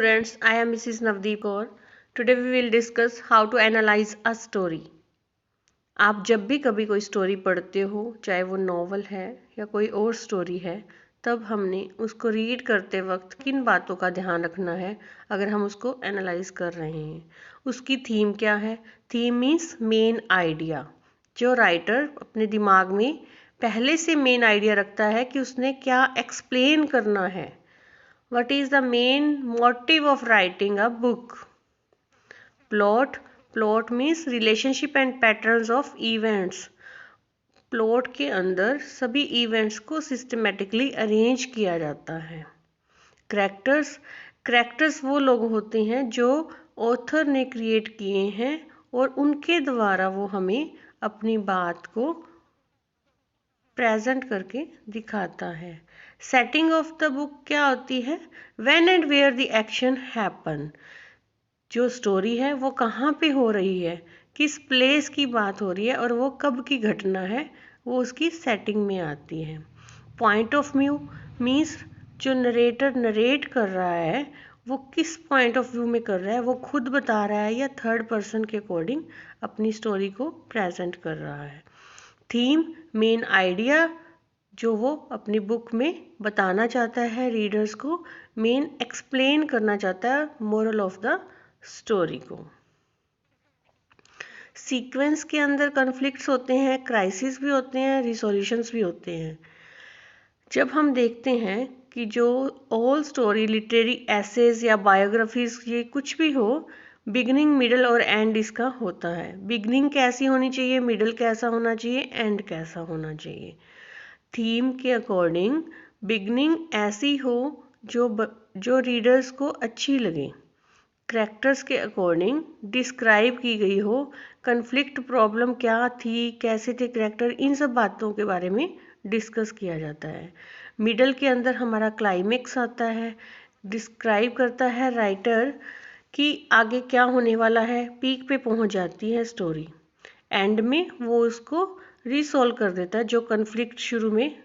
Students, I am Mrs. Navdeep Kaur. Today we will discuss how to analyze a story. आप जब भी कभी कोई स्टोरी पढ़ते हो, चाहे वो नॉवल है या कोई और स्टोरी है, तब हमने उसको रीड करते वक्त किन बातों का ध्यान रखना है अगर हम उसको एनालाइज कर रहे हैं। उसकी थीम क्या है? Theme means main idea. जो राइटर अपने दिमाग में पहले से मेन आइडिया रखता है कि उसने क्या एक्सप्लेन करना है। What is the main motive of writing a book? Plot means relationship and patterns of events. Plot के अंदर सभी इवेंट्स को सिस्टमेटिकली अरेंज किया जाता है। करेक्टर्स वो लोग होते हैं जो ऑथर ने क्रिएट किए हैं और उनके द्वारा वो हमें अपनी बात को प्रेजेंट करके दिखाता है। सेटिंग ऑफ द बुक क्या होती है? When and where the action happen. जो स्टोरी है वो कहाँ पे हो रही है, किस प्लेस की बात हो रही है और वो कब की घटना है, वो उसकी सेटिंग में आती है। पॉइंट ऑफ व्यू मीन्स जो नरेटर नरेट कर रहा है वो किस पॉइंट ऑफ व्यू में कर रहा है, वो खुद बता रहा है या थर्ड पर्सन के अकॉर्डिंग अपनी स्टोरी को प्रेजेंट कर रहा है। थीम मेन आइडिया जो वो अपनी बुक में बताना चाहता है रीडर्स को, मेन एक्सप्लेन करना चाहता है मोरल ऑफ द स्टोरी को। सीक्वेंस के अंदर कॉन्फ्लिक्ट्स होते हैं, क्राइसिस भी होते हैं, रिसोल्यूशंस भी होते हैं। जब हम देखते हैं कि जो ऑल स्टोरी लिटरेरी एसेज या बायोग्राफीज ये कुछ भी हो, बिगनिंग मिडल और एंड इसका होता है। बिगनिंग कैसी होनी चाहिए, मिडल कैसा होना चाहिए, एंड कैसा होना चाहिए। थीम के अकॉर्डिंग बिगनिंग ऐसी हो जो रीडर्स को अच्छी लगे। करैक्टर्स के अकॉर्डिंग डिस्क्राइब की गई हो, कन्फ्लिक्ट प्रॉब्लम क्या थी, कैसे थे करैक्टर, इन सब बातों के बारे में डिस्कस किया जाता है। मिडल के अंदर हमारा क्लाइमेक्स आता है, डिस्क्राइब करता है राइटर कि आगे क्या होने वाला है, पीक पे पहुंच जाती है स्टोरी। एंड में वो उसको रिसॉल्व कर देता है जो कन्फ्लिक्ट शुरू में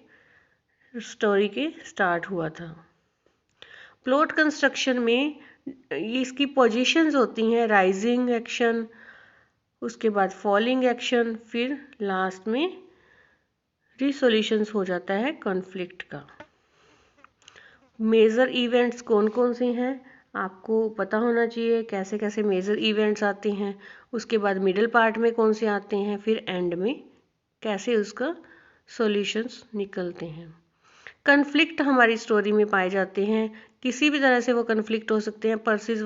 स्टोरी के स्टार्ट हुआ था। प्लॉट कंस्ट्रक्शन में ये इसकी पोजीशंस होती हैं, राइजिंग एक्शन, उसके बाद फॉलिंग एक्शन, फिर लास्ट में रिसोल्यूशंस हो जाता है कॉन्फ्लिक्ट का। मेजर इवेंट्स कौन कौन से हैं आपको पता होना चाहिए, कैसे कैसे मेजर इवेंट्स आते हैं, उसके बाद मिडिल पार्ट में कौन से आते हैं, फिर एंड में कैसे उसका सॉल्यूशंस निकलते हैं। कन्फ्लिक्ट हमारी स्टोरी में पाए जाते हैं, किसी भी तरह से वो कन्फ्लिक्ट हो सकते हैं। Person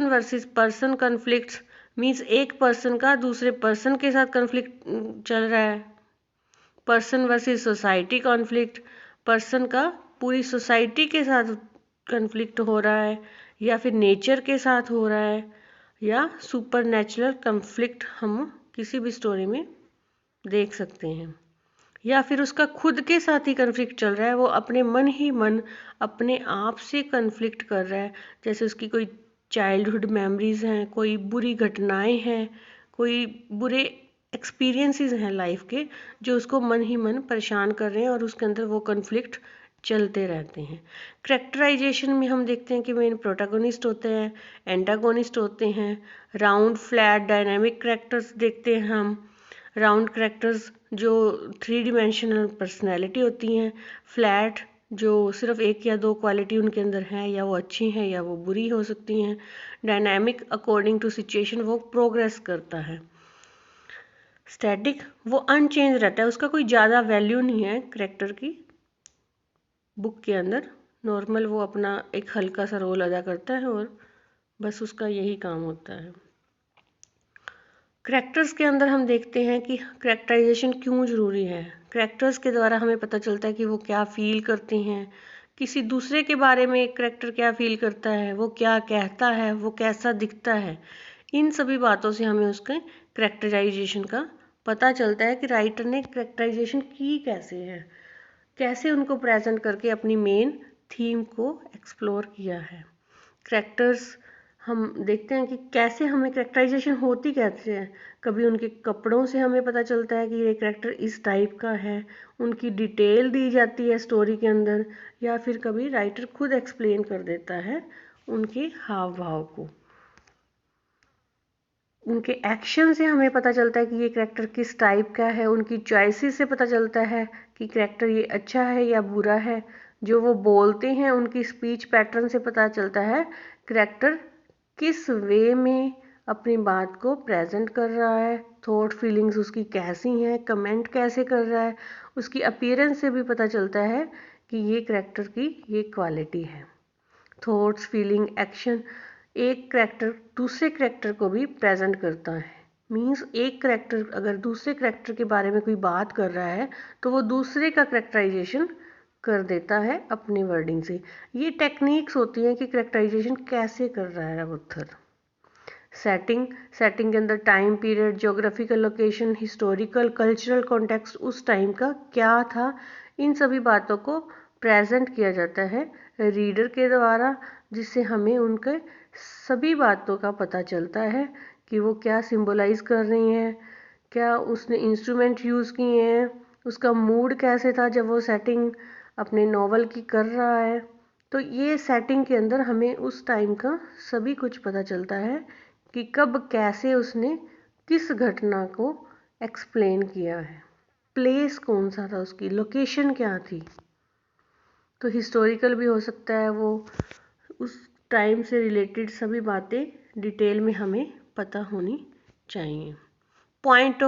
versus person conflicts means एक पर्सन का दूसरे पर्सन के साथ कन्फ्लिक्ट चल रहा है। Person versus society conflict, person का पूरी सोसाइटी के साथ कन्फ्लिक्ट हो रहा है, या फिर नेचर के साथ हो रहा है, या सुपर नेचुरल कन्फ्लिक्ट हम किसी भी स्टोरी में देख सकते हैं। या फिर उसका खुद के साथ ही कन्फ्लिक्ट चल रहा है, वो अपने मन ही मन अपने आप से कन्फ्लिक्ट कर रहा है। जैसे उसकी कोई चाइल्डहुड मेमोरीज हैं, कोई बुरी घटनाएं हैं, कोई बुरे एक्सपीरियंसेस हैं लाइफ के, जो उसको मन ही मन परेशान कर रहे हैं और उसके अंदर वो कन्फ्लिक्ट चलते रहते हैं। करेक्टराइजेशन में हम देखते हैं कि मेन प्रोटैगोनिस्ट होते हैं, एंटागोनिस्ट होते हैं, राउंड फ्लैट डायनामिक करेक्टर्स देखते हैं हम। राउंड करेक्टर्स जो 3 डिमेंशनल पर्सनैलिटी होती हैं, फ्लैट जो सिर्फ एक या दो क्वालिटी उनके अंदर हैं, या वो अच्छी हैं या वो बुरी हो सकती हैं। डायनामिक अकॉर्डिंग टू सिचुएशन वो प्रोग्रेस करता है। स्टैटिक वो अनचेंज रहता है, उसका कोई ज़्यादा वैल्यू नहीं है करेक्टर की बुक के अंदर। नॉर्मल वो अपना एक हल्का सा रोल अदा करता है और बस उसका यही काम होता है। करैक्टर्स के अंदर हम देखते हैं कि करैक्टराइजेशन क्यों ज़रूरी है। करैक्टर्स के द्वारा हमें पता चलता है कि वो क्या फील करते हैं, किसी दूसरे के बारे में एक करैक्टर क्या फील करता है, वो क्या कहता है, वो कैसा दिखता है। इन सभी बातों से हमें उसके करैक्टराइजेशन का पता चलता है कि राइटर ने करैक्टराइजेशन की कैसे है, कैसे उनको प्रेजेंट करके अपनी मेन थीम को एक्सप्लोर किया है। करैक्टर्स हम देखते हैं कि कैसे हमें कैरेक्टराइजेशन होती कैसे है। कभी उनके कपड़ों से हमें पता चलता है कि ये कैरेक्टर इस टाइप का है, उनकी डिटेल दी जाती है स्टोरी के अंदर, या फिर कभी राइटर खुद एक्सप्लेन कर देता है उनके हाव भाव को। उनके एक्शन से हमें पता चलता है कि ये कैरेक्टर किस टाइप का है, उनकी चॉइसेस से पता चलता है कि कैरेक्टर ये अच्छा है या बुरा है। जो वो बोलते हैं उनकी स्पीच पैटर्न से पता चलता है कैरेक्टर किस वे में अपनी बात को प्रेजेंट कर रहा है, थॉट फीलिंग्स उसकी कैसी हैं, कमेंट कैसे कर रहा है। उसकी अपीयरेंस से भी पता चलता है कि ये कैरेक्टर की ये क्वालिटी है। थॉट्स फीलिंग एक्शन एक करेक्टर दूसरे करेक्टर को भी प्रेजेंट करता है। मीन्स एक करेक्टर अगर दूसरे करेक्टर के बारे में कोई बात कर रहा है तो वो दूसरे का करेक्टराइजेशन कर देता है अपने वर्डिंग से। ये टेक्निक्स होती हैं कि करेक्टराइजेशन कैसे कर रहा है ऑथर। सेटिंग के अंदर time period, geographical location, historical cultural context उस टाइम का क्या था, इन सभी बातों को प्रेजेंट किया जाता है रीडर के द्वारा, जिससे हमें उनके सभी बातों का पता चलता है कि वो क्या सिंबलाइज कर रही हैं, क्या उसने इंस्ट्रूमेंट यूज़ किए हैं, उसका मूड कैसे था जब वो सेटिंग अपने नॉवल की कर रहा है। तो ये सेटिंग के अंदर हमें उस टाइम का सभी कुछ पता चलता है कि कब कैसे उसने किस घटना को एक्सप्लेन किया है, प्लेस कौन सा था, उसकी लोकेशन क्या थी। तो हिस्टोरिकल भी हो सकता है, वो उस टाइम से रिलेटेड सभी बातें डिटेल में हमें पता होनी चाहिए। पॉइंट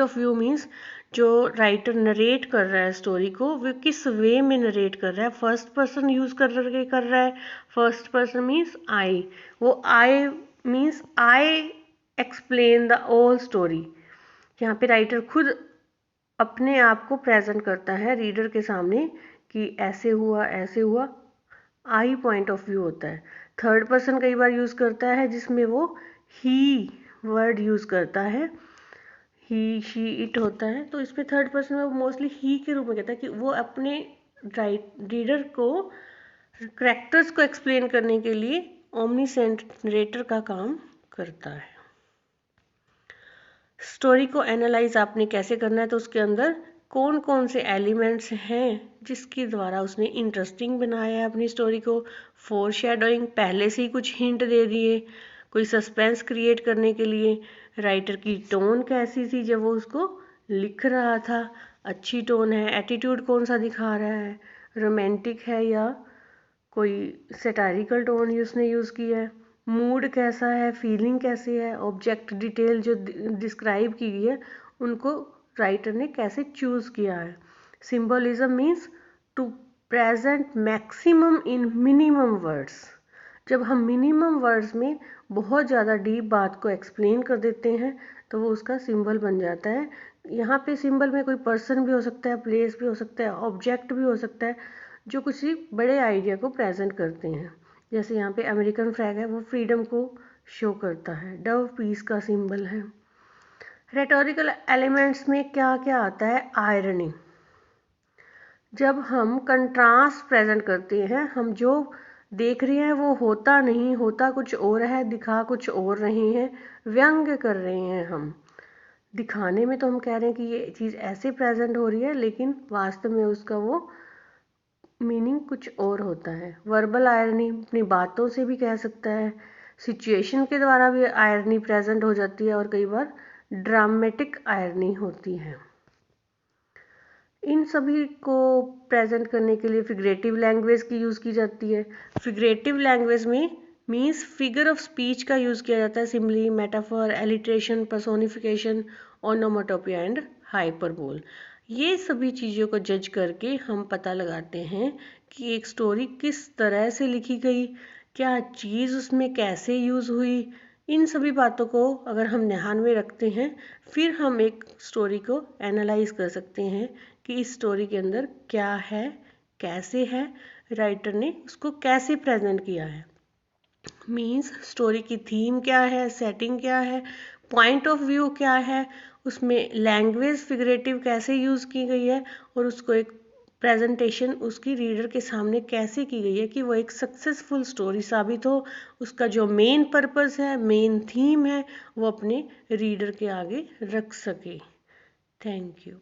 ऑफ व्यू मीन्स जो राइटर नरेट कर रहा है स्टोरी को वो किस वे में नरेट कर रहा है। फर्स्ट पर्सन यूज कर रहा है। फर्स्ट पर्सन मीन्स आई, वो I means I explain the whole story. यहाँ पे राइटर खुद अपने आप को प्रेजेंट करता है रीडर के सामने कि ऐसे हुआ ऐसे हुआ। आई पॉइंट ऑफ व्यू होता है। थर्ड पर्सन कई बार यूज करता है जिसमें वो ही वर्ड यूज करता है, ही शी इट होता है। तो इसमें थर्ड पर्सन में मोस्टली ही के रूप में कहता है कि वो अपने रीडर को कैरेक्टर्स को एक्सप्लेन करने के लिए ओमनीसेंट नरेटर का काम करता है। स्टोरी को एनालाइज आपने कैसे करना है, तो उसके अंदर कौन कौन से एलिमेंट्स हैं जिसके द्वारा उसने इंटरेस्टिंग बनाया है अपनी स्टोरी को। फोर शेडोइंग, पहले से ही कुछ हिंट दे दिए, कोई सस्पेंस क्रिएट करने के लिए। राइटर की टोन कैसी थी जब वो उसको लिख रहा था, अच्छी टोन है, एटीट्यूड कौन सा दिखा रहा है, रोमांटिक है या कोई सेटारिकल टोन उसने यूज़ किया है, मूड कैसा है, फीलिंग कैसी है, ऑब्जेक्ट डिटेल जो डिस्क्राइब की गई है उनको राइटर ने कैसे चूज़ किया है। Symbolism means to present maximum in minimum words. जब हम मिनिमम वर्ड्स में बहुत ज़्यादा डीप बात को एक्सप्लेन कर देते हैं तो वो उसका सिंबल बन जाता है। यहाँ पे सिंबल में कोई पर्सन भी हो सकता है, प्लेस भी हो सकता है, ऑब्जेक्ट भी हो सकता है, जो कुछ ही बड़े आइडिया को प्रेजेंट करते हैं। जैसे यहाँ पे अमेरिकन फ्लैग है, वो फ्रीडम को शो करता है, डव पीस का सिंबल है। रेटोरिकल एलिमेंट्स में क्या क्या आता है, आयरनी। जब हम कंट्रास्ट प्रेजेंट करते हैं, हम जो देख रहे हैं वो होता नहीं, होता कुछ और है, दिखा कुछ और रहे हैं, व्यंग्य कर रहे हैं हम। दिखाने में तो हम कह रहे हैं कि ये चीज़ ऐसे प्रेजेंट हो रही है, लेकिन वास्तव में उसका वो मीनिंग कुछ और होता है। वर्बल आयरनी अपनी बातों से भी कह सकता है, सिचुएशन के द्वारा भी आयरनी प्रेजेंट हो जाती है, और कई बार ड्रामेटिक आयरनी होती है। इन सभी को प्रेजेंट करने के लिए फिगरेटिव लैंग्वेज की यूज़ की जाती है। फिगरेटिव लैंग्वेज में मीन्स फिगर ऑफ स्पीच का यूज़ किया जाता है, simply, metaphor, alliteration, personification, onomatopoeia and hyperbole. ये सभी चीज़ों को जज करके हम पता लगाते हैं कि एक स्टोरी किस तरह से लिखी गई, क्या चीज़ उसमें कैसे यूज़ हुई। इन सभी बातों को अगर हम ध्यान में रखते हैं, फिर हम एक स्टोरी को एनालाइज कर सकते हैं कि इस स्टोरी के अंदर क्या है, कैसे है, राइटर ने उसको कैसे प्रेजेंट किया है। मीन्स स्टोरी की थीम क्या है, सेटिंग क्या है, पॉइंट ऑफ व्यू क्या है, उसमें लैंग्वेज फिगरेटिव कैसे यूज़ की गई है, और उसको एक प्रेजेंटेशन उसकी रीडर के सामने कैसे की गई है कि वो एक सक्सेसफुल स्टोरी साबित हो, उसका जो मेन पर्पस है, मेन थीम है, वो अपने रीडर के आगे रख सके। Thank you.